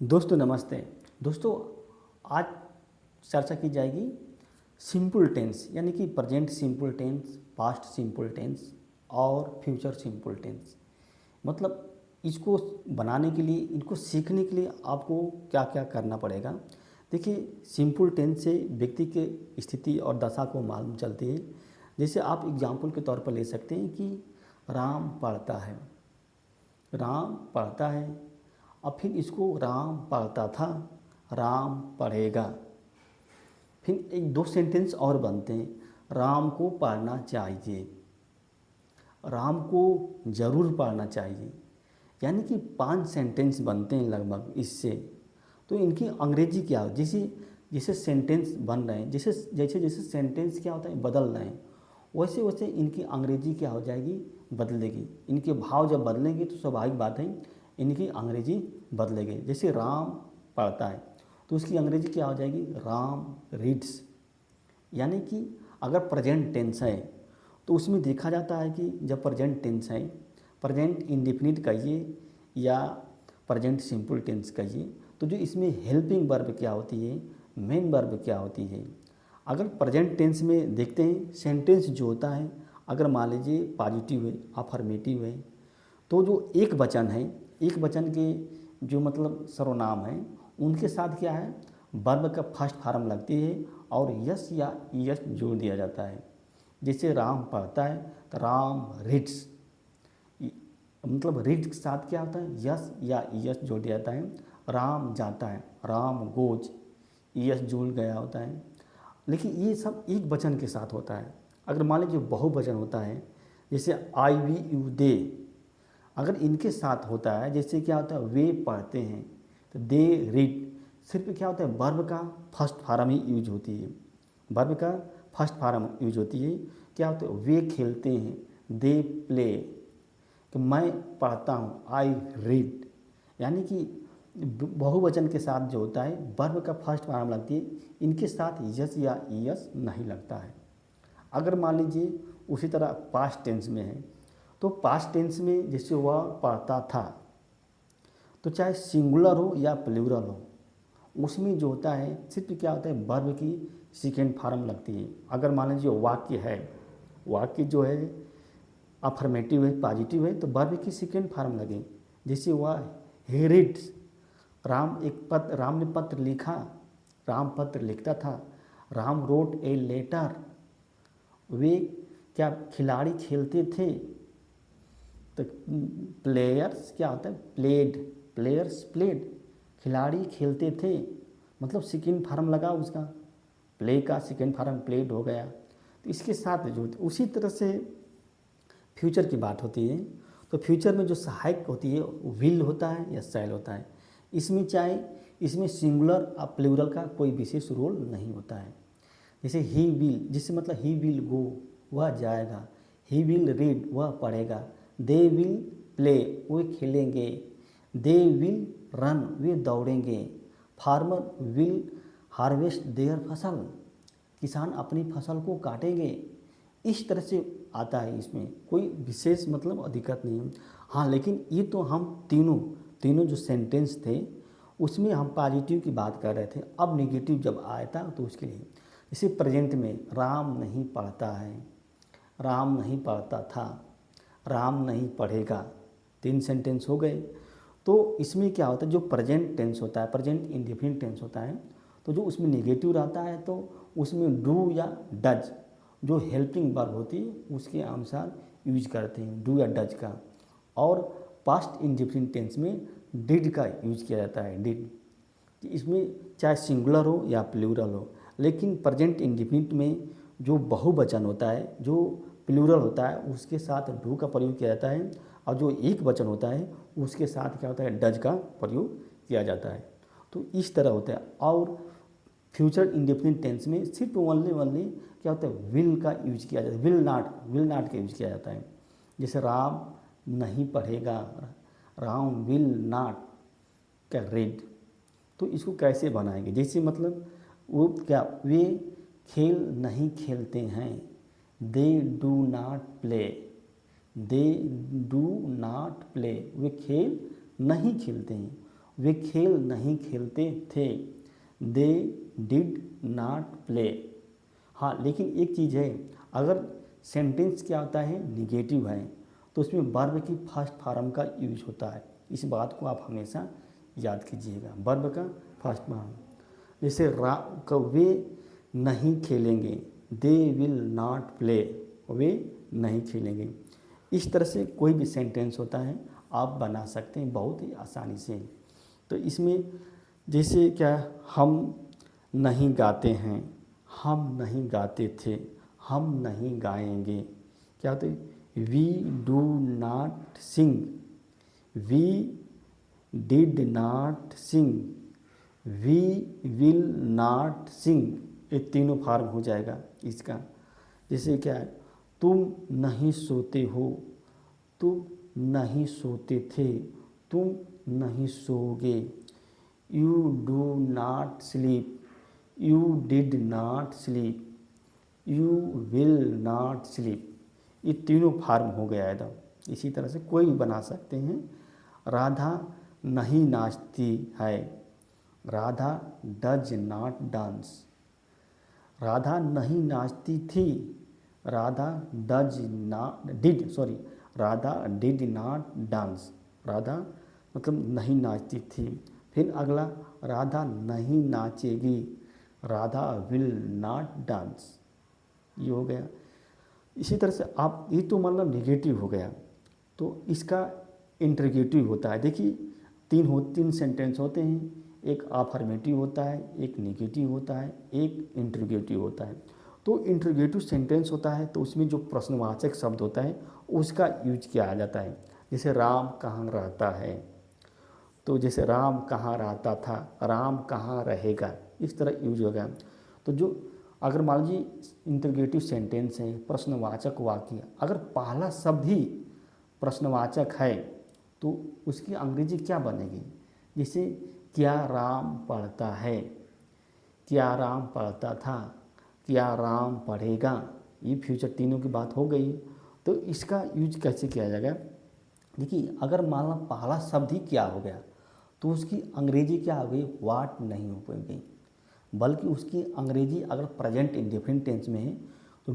दोस्तों नमस्ते। दोस्तों आज चर्चा की जाएगी सिंपल टेंस यानी कि present simple tense, past simple tense और फ्यूचर सिंपल टेंस। मतलब इसको बनाने के लिए, इनको सीखने के लिए आपको क्या क्या करना पड़ेगा। देखिए, सिंपल टेंस से व्यक्ति के स्थिति और दशा को मालूम चलती है। जैसे आप एग्जाम्पल के तौर पर ले सकते हैं कि राम पढ़ता है, राम पढ़ता है। अब फिर इसको राम पढ़ता था, राम पढ़ेगा। फिर एक दो सेंटेंस और बनते हैं, राम को पढ़ना चाहिए, राम को ज़रूर पढ़ना चाहिए। यानी कि 5 सेंटेंस बनते हैं लगभग इससे। तो इनकी अंग्रेजी क्या हो, जैसे जैसे सेंटेंस बन रहे हैं, जैसे जैसे जैसे सेंटेंस क्या होता है बदल रहे हैं, वैसे वैसे इनकी अंग्रेजी क्या हो जाएगी, बदलेगी। इनके भाव जब बदलेंगे तो स्वाभाविक बात है इनकी अंग्रेजी बदलेगी। जैसे राम पढ़ता है तो उसकी अंग्रेजी क्या हो जाएगी, राम रीड्स। यानी कि अगर प्रेजेंट टेंस है तो उसमें देखा जाता है कि जब प्रेजेंट टेंस है, प्रेजेंट इंडेफिनिट कहिए या प्रेजेंट सिंपल टेंस कहिए, तो जो इसमें हेल्पिंग वर्ब क्या होती है, मेन वर्ब क्या होती है। अगर प्रेजेंट टेंस में देखते हैं, सेंटेंस जो होता है अगर मान लीजिए पॉजिटिव है, अफर्मेटिव है, तो जो एक वचन है, एक वचन के जो मतलब सर्वनाम है उनके साथ क्या है, वर्ब का फर्स्ट फॉर्म लगती है और यस या यस जोड़ दिया जाता है। जैसे राम पढ़ता है तो राम रीड्स, मतलब रीड के साथ क्या होता है, यस या यस जोड़ दिया जाता है। राम जाता है, राम गोज, यस जुड़ गया होता है। लेकिन ये सब एक वचन के साथ होता है। अगर मान लीजिए बहुवचन होता है, जैसे आई वी यू दे, अगर इनके साथ होता है, जैसे क्या होता है वे पढ़ते हैं तो दे रीड, सिर्फ क्या होता है वर्ब का फर्स्ट फॉर्म ही यूज होती है, वर्ब का फर्स्ट फॉर्म यूज होती है। क्या होता है वे खेलते हैं, दे प्ले, तो मैं पढ़ता हूँ, आई रीड। यानी कि बहुवचन के साथ जो होता है वर्ब का फर्स्ट फॉर्म लगती है, इनके साथ यस या यस नहीं लगता है। अगर मान लीजिए उसी तरह पास्ट टेंस में है, तो पास्ट टेंस में जैसे वह पढ़ता था, तो चाहे सिंगुलर हो या प्लूरल हो, उसमें जो होता है सिर्फ क्या होता है वर्ब की सेकेंड फॉर्म लगती है। अगर मान लीजिए वाक्य है, वाक्य जो है अफर्मेटिव है, पॉजिटिव है, तो वर्ब की सेकेंड फॉर्म लगे। जैसे वह ही रीड्स, राम ने पत्र लिखा, राम पत्र लिखता था, राम रोट ए लेटर। वे क्या खिलाड़ी खेलते थे, तो प्लेयर्स क्या होता है प्लेड, प्लेयर्स प्लेड, खिलाड़ी खेलते थे, मतलब सेकेंड फॉर्म लगा उसका, प्ले का सेकेंड फॉर्म प्लेड हो गया। तो इसके साथ जो उसी तरह से फ्यूचर की बात होती है, तो फ्यूचर में जो सहायक होती है विल होता है या शैल होता है। इसमें चाहे इसमें सिंगुलर और प्लूरल का कोई विशेष रोल नहीं होता है। जैसे ही विल, जिससे मतलब ही विल गो, वह जाएगा, ही विल रीड, वह पढ़ेगा, दे विल प्ले, वे खेलेंगे, दे विल रन, वे दौड़ेंगे, फार्मर विल हार्वेस्ट देयर फसल, किसान अपनी फसल को काटेंगे। इस तरह से आता है, इसमें कोई विशेष मतलब अधिकत नहीं है। हाँ, लेकिन ये तो हम तीनों तीनों जो सेंटेंस थे उसमें हम पॉजिटिव की बात कर रहे थे। अब नेगेटिव जब आया था तो उसके लिए, जैसे प्रेजेंट में राम नहीं पढ़ता है, राम नहीं पढ़ता था, राम नहीं पढ़ेगा, 3 सेंटेंस हो गए। तो इसमें क्या होता है, जो प्रेजेंट टेंस होता है, प्रेजेंट इंडेफिनिट टेंस होता है, तो जो उसमें नेगेटिव रहता है तो उसमें डू या डज, जो हेल्पिंग वर्ब होती है उसके अनुसार यूज करते हैं, डू या डज का। और पास्ट इंडेफिनिट टेंस में डिड का यूज किया जाता है, डिड। इसमें चाहे सिंगुलर हो या प्लूरल हो, लेकिन प्रेजेंट इंडेफिनिट में जो बहुवचन होता है, जो प्लूरल होता है, उसके साथ डू का प्रयोग किया जाता है, और जो एक वचन होता है उसके साथ क्या होता है डज का प्रयोग किया जाता है। तो इस तरह होता है। और फ्यूचर इंडेफिनिट टेंस में सिर्फ ओनली क्या होता है विल का यूज किया जाता है, विल नॉट का यूज किया जाता है। जैसे राम नहीं पढ़ेगा, राम विल नॉट क्या रीड। तो इसको कैसे बनाएंगे, जैसे मतलब वो क्या, वे खेल नहीं खेलते हैं, they do not play, they do not play, वे खेल नहीं खेलते हैं। वे खेल नहीं खेलते थे, दे डिड नॉट प्ले। हाँ, लेकिन एक चीज़ है, अगर सेंटेंस क्या होता है, निगेटिव है, तो उसमें वर्ब की फर्स्ट फॉर्म का यूज होता है। इस बात को आप हमेशा याद कीजिएगा, वर्ब का फर्स्ट फॉर्म। जैसे वे नहीं खेलेंगे, दे विल नॉट प्ले, वे नहीं खेलेंगे। इस तरह से कोई भी सेंटेंस होता है आप बना सकते हैं बहुत ही आसानी से। तो इसमें जैसे क्या, हम नहीं गाते हैं, हम नहीं गाते थे, हम नहीं गाएंगे। क्या होता है, we do not sing, we did not sing, we will not sing. ये तीनों फॉर्म हो जाएगा इसका। जैसे क्या है, तुम नहीं सोते हो, तुम नहीं सोते थे, तुम नहीं सोओगे। You do not sleep, you did not sleep, you will not sleep. ये तीनों फॉर्म हो गया एकदम। इसी तरह से कोई भी बना सकते हैं। राधा नहीं नाचती है, Radha does not dance. Radha नहीं नाचती थी, Radha Radha did not dance. Radha मतलब नहीं नाचती थी। फिर अगला, राधा नहीं नाचेगी, राधा विल नॉट डांस। ये हो गया। इसी तरह से आप, ये तो मतलब निगेटिव हो गया। तो इसका इंटरगेटिव होता है। देखिए तीन सेंटेंस होते हैं, एक अफर्मेटिव होता है, एक नेगेटिव होता है, एक इंटरगेटिव होता है। तो इंटरगेटिव सेंटेंस होता है तो उसमें जो प्रश्नवाचक शब्द होता है उसका यूज किया जाता है। जैसे राम कहाँ रहता है, तो जैसे राम कहाँ रहता था, राम कहाँ रहेगा, इस तरह यूज हो गया। तो जो अगर मान लीजिए इंटरगेटिव सेंटेंस है, प्रश्नवाचक वाक्य, अगर पहला शब्द ही प्रश्नवाचक है तो उसकी अंग्रेजी क्या बनेगी। जैसे क्या राम पढ़ता है, क्या राम पढ़ता था, क्या राम पढ़ेगा, ये फ्यूचर तीनों की बात हो गई। तो इसका यूज कैसे किया जाएगा। देखिए अगर मान लो पहला शब्द ही क्या हो गया तो उसकी अंग्रेजी क्या हो गई, वाट नहीं हो पाएगी, बल्कि उसकी अंग्रेजी अगर प्रेजेंट इंडेफिनिट टेंस में है तो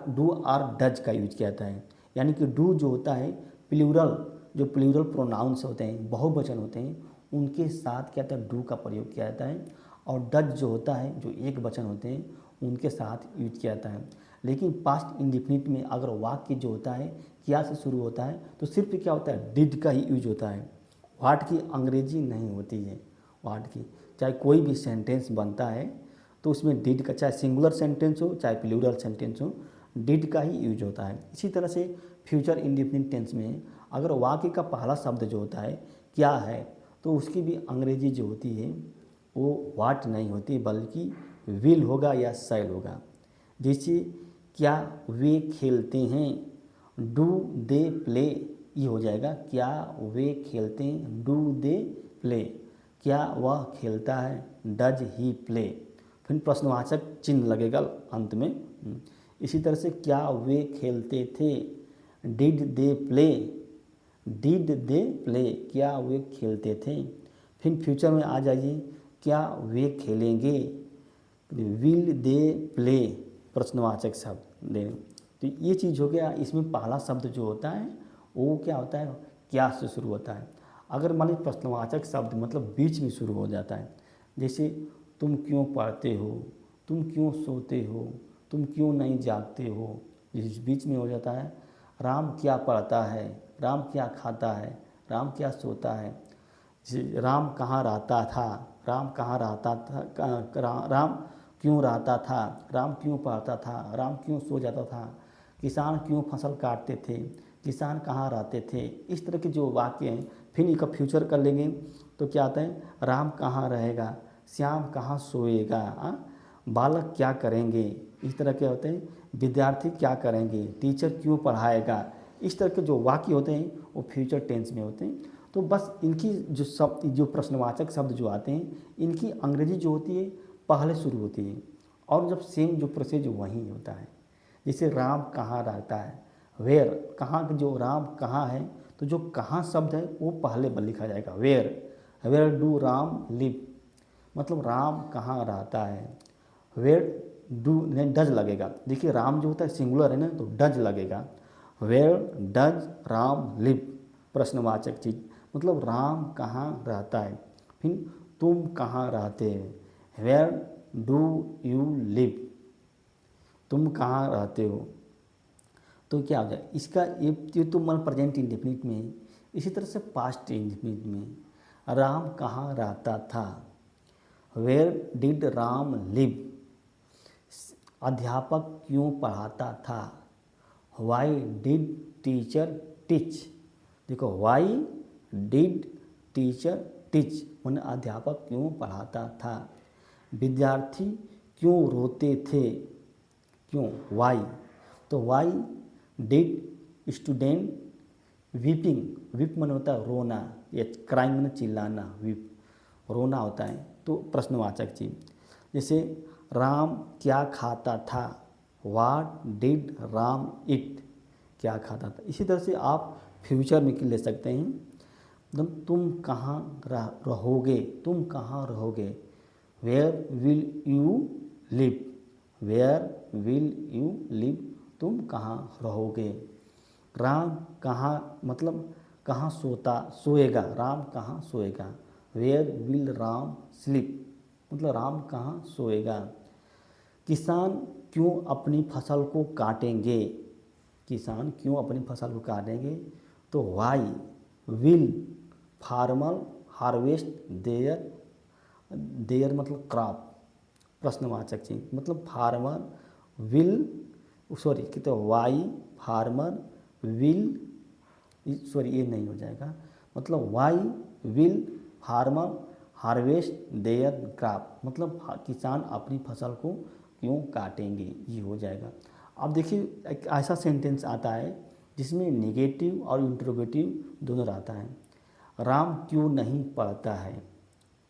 डू आर डज का यूज किया जाता है। यानी कि डू जो होता है जो प्लूरल प्रोनाउंस होते हैं, बहुवचन होते हैं, उनके साथ क्या होता है, डू का प्रयोग किया जाता है। और डज जो होता है, जो एक वचन होते हैं, उनके साथ यूज किया जाता है। लेकिन पास्ट इंडेफिनिट में अगर वाक्य जो होता है क्या से शुरू होता है तो सिर्फ क्या होता है, डिड का ही यूज होता है। वाट की अंग्रेजी नहीं होती है। वाट की चाहे कोई भी सेंटेंस बनता है तो उसमें डिड का, चाहे सिंगुलर सेंटेंस हो चाहे प्लूरल सेंटेंस हो, डिड का ही यूज होता है। इसी तरह से फ्यूचर इंडेफिनिट टेंस में अगर वाक्य का पहला शब्द जो होता है क्या है तो उसकी भी अंग्रेजी जो होती है वो वाट नहीं होती बल्कि विल होगा या शैल होगा। जैसे क्या वे खेलते हैं, डू दे प्ले, ये हो जाएगा क्या वे खेलते हैं, डू दे प्ले। क्या वह खेलता है, डज ही प्ले। फिर प्रश्नवाचक चिन्ह लगेगा अंत में। इसी तरह से क्या वे खेलते थे, did they play, did they play, क्या वे खेलते थे। फिर फ्यूचर में आ जाइए, क्या वे खेलेंगे, विल दे प्ले, प्रश्नवाचक शब्द दे। तो ये चीज़ हो गया। इसमें पहला शब्द जो होता है वो क्या होता है, क्या से शुरू होता है। अगर मान लीजिए प्रश्नवाचक शब्द मतलब बीच में शुरू हो जाता है, जैसे तुम क्यों पढ़ते हो, तुम क्यों सोते हो, तुम क्यों नहीं जागते हो, इस बीच में हो जाता है। राम क्या पढ़ता है, राम क्या खाता है, राम क्या सोता है। राम कहाँ रहता था, राम कहाँ रहता था, राम क्यों रहता था, राम क्यों पढ़ता था, राम क्यों सो जाता था, किसान क्यों फसल काटते थे, किसान कहाँ रहते थे। इस तरह के जो वाक्य हैं, फिर इनका फ्यूचर कर लेंगे तो क्या आता है, राम कहाँ रहेगा, श्याम कहाँ सोएगा, बालक क्या करेंगे। इस तरह के होते हैं, विद्यार्थी क्या करेंगे, टीचर क्यों पढ़ाएगा। इस तरह के जो वाक्य होते हैं वो फ्यूचर टेंस में होते हैं। तो बस इनकी जो प्रश्नवाचक शब्द जो आते हैं इनकी अंग्रेजी जो होती है पहले शुरू होती है और जब सेम जो प्रोसेस वहीं होता है। जैसे राम कहाँ रहता है, वेयर, कहाँ जो राम कहाँ है तो जो कहाँ शब्द है वो पहले लिखा जाएगा। वेयर डू राम लिव, मतलब राम कहाँ रहता है। वेयर डू नहीं डज लगेगा, देखिए राम जो होता है सिंगुलर है ना, तो डज लगेगा। वेयर डज राम लिव, प्रश्नवाचक चीज, मतलब राम कहाँ रहता है। फिर तुम कहाँ रहते हैं, वेयर डू यू लिव, तुम कहाँ रहते हो। तो क्या हो जाए इसका, ये तो मन प्रेजेंट इंडेफिनिट में है। इसी तरह से पास्ट इंडेफिनिट में, राम कहाँ रहता था, वेयर डिड राम लिव, अध्यापक क्यों पढ़ाता था, वाई डिड टीचर टीच। देखो वाई डिड टीचर टीच, उन्हें अध्यापक क्यों पढ़ाता था। विद्यार्थी क्यों रोते थे, क्यों, वाई, तो why did student weeping, weep मन होता है रोना, या क्राइंग मन चिल्लाना, वीप रोना होता है, तो प्रश्नवाचक चीज। जैसे राम क्या खाता था, वाट डिड राम इट, क्या खाता था। इसी तरह से आप फ्यूचर में ले सकते हैं, तुम कहाँ रहोगे, तुम कहाँ रहोगे, where will you live, where will you live, तुम कहाँ रहोगे। राम कहाँ, मतलब कहाँ सोएगा, राम कहाँ सोएगा, वेयर विल राम स्लीप, मतलब राम कहाँ सोएगा। किसान क्यों अपनी फसल को काटेंगे, किसान क्यों अपनी फसल को काटेंगे, तो why will farmer harvest their, their मतलब क्रॉप, प्रश्नवाचक चीज, मतलब फार्मर विल, सॉरी तो वाई फार्मर विल, सॉरी ये नहीं हो जाएगा, मतलब why will farmer harvest their crop, मतलब किसान अपनी फसल को क्यों काटेंगे, ये हो जाएगा। अब देखिए एक ऐसा सेंटेंस आता है जिसमें नेगेटिव और इंट्रोगेटिव दोनों रहता है। राम क्यों नहीं पढ़ता है,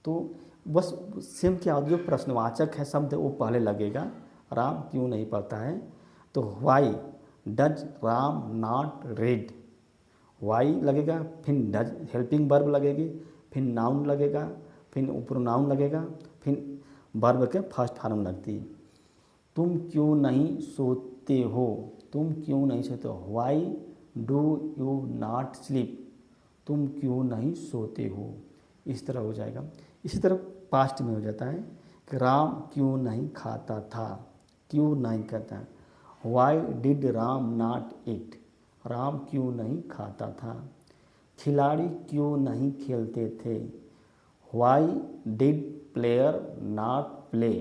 तो बस सेम क्या जो प्रश्नवाचक है शब्द वो पहले लगेगा, राम क्यों नहीं पढ़ता है, तो why does Ram not read, why लगेगा, फिर डज हेल्पिंग वर्ब लगेगी, फिर नाउन लगेगा, फिर प्रोनाउन लगेगा, फिर वर्ब के फर्स्ट फॉर्म लगती है। तुम क्यों नहीं सोते हो, तुम क्यों नहीं सोते हो, why do you not sleep, तुम क्यों नहीं सोते हो, इस तरह हो जाएगा। इसी तरह पास्ट में हो जाता है कि राम क्यों नहीं खाता था, क्यों नहीं खाता, why did Ram not eat, Ram क्यों नहीं खाता था। खिलाड़ी क्यों नहीं खेलते थे, why did player not play,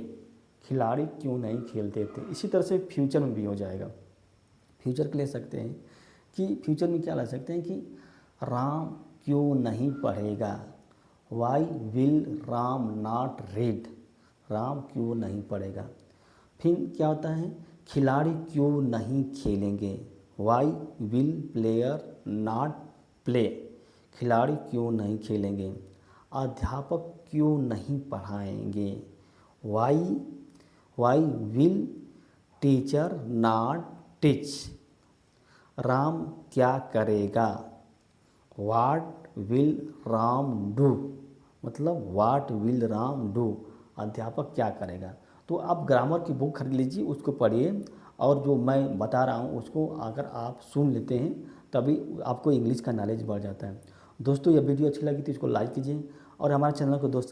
खिलाड़ी क्यों नहीं खेलते थे। इसी तरह से फ्यूचर में भी हो जाएगा। फ्यूचर के ले सकते हैं कि फ्यूचर में क्या ला सकते हैं कि राम क्यों नहीं पढ़ेगा, why will Ram not read, Ram क्यों नहीं पढ़ेगा। फिर क्या होता है, खिलाड़ी क्यों नहीं खेलेंगे, why will player not play, खिलाड़ी क्यों नहीं खेलेंगे। अध्यापक क्यों नहीं पढ़ाएंगे, why will teacher not teach. Ram क्या करेगा, वाट विल राम डू, मतलब वाट विल राम डू, अध्यापक क्या करेगा। तो आप ग्रामर की बुक खरीद लीजिए, उसको पढ़िए, और जो मैं बता रहा हूँ उसको अगर आप सुन लेते हैं तभी आपको इंग्लिश का नॉलेज बढ़ जाता है। दोस्तों ये वीडियो अच्छी लगी तो इसको लाइक कीजिए और हमारे चैनल को दोस्तों